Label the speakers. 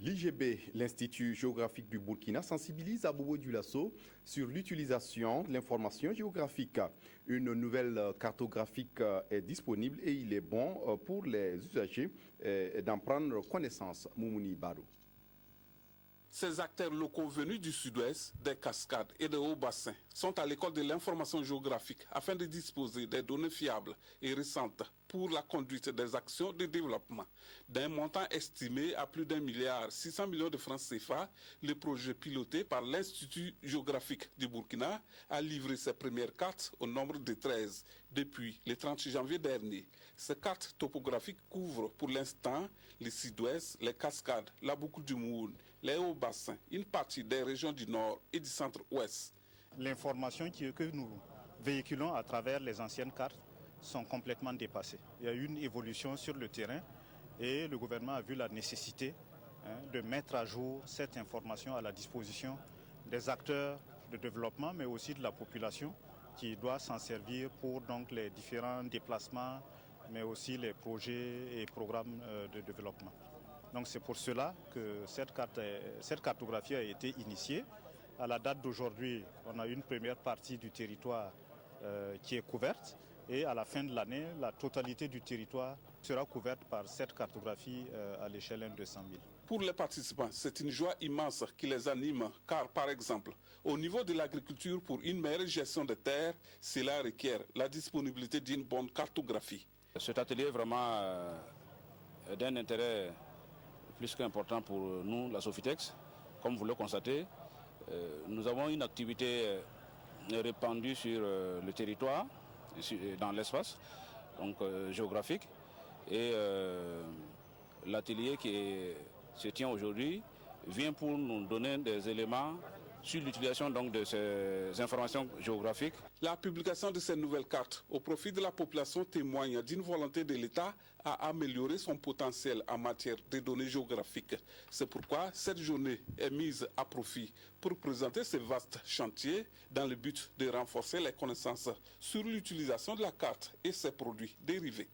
Speaker 1: L'IGB, l'Institut géographique du Burkina, sensibilise à Bobo Dioulasso sur l'utilisation de l'information géographique. Une nouvelle cartographique est disponible et il est bon pour les usagers d'en prendre connaissance. Moumouni Barou.
Speaker 2: Ces acteurs locaux venus du sud-ouest, des cascades et des hauts bassins sont à l'école de l'information géographique afin de disposer des données fiables et récentes pour la conduite des actions de développement. D'un montant estimé à plus d'1,6 milliard de francs CFA, le projet piloté par l'Institut géographique du Burkina a livré ses premières cartes au nombre de 13 depuis le 30 janvier dernier. Ces cartes topographiques couvrent pour l'instant le sud-ouest, les cascades, la boucle du Moun, les hauts bassins, une partie des régions du nord et du centre-ouest.
Speaker 3: L'information que nous véhiculons à travers les anciennes cartes sont complètement dépassées. Il y a eu une évolution sur le terrain et le gouvernement a vu la nécessité de mettre à jour cette information à la disposition des acteurs de développement, mais aussi de la population qui doit s'en servir pour donc les différents déplacements, mais aussi les projets et programmes de développement. Donc c'est pour cela que cette cartographie a été initiée. À la date d'aujourd'hui, on a une première partie du territoire qui est couverte et à la fin de l'année, la totalité du territoire sera couverte par cette cartographie à l'échelle 200 000.
Speaker 2: Pour les participants, c'est une joie immense qui les anime car, par exemple, au niveau de l'agriculture, pour une meilleure gestion des terres, cela requiert la disponibilité d'une bonne cartographie.
Speaker 4: Cet atelier est vraiment d'un intérêt plus qu'important pour nous, la Sofitex. Comme vous le constatez, nous avons une activité répandue sur le territoire, dans l'espace donc géographique. Et l'atelier qui se tient aujourd'hui vient pour nous donner des éléments sur l'utilisation donc de ces informations géographiques.
Speaker 2: La publication de ces nouvelles cartes au profit de la population témoigne d'une volonté de l'État à améliorer son potentiel en matière de données géographiques. C'est pourquoi cette journée est mise à profit pour présenter ce vaste chantier dans le but de renforcer les connaissances sur l'utilisation de la carte et ses produits dérivés.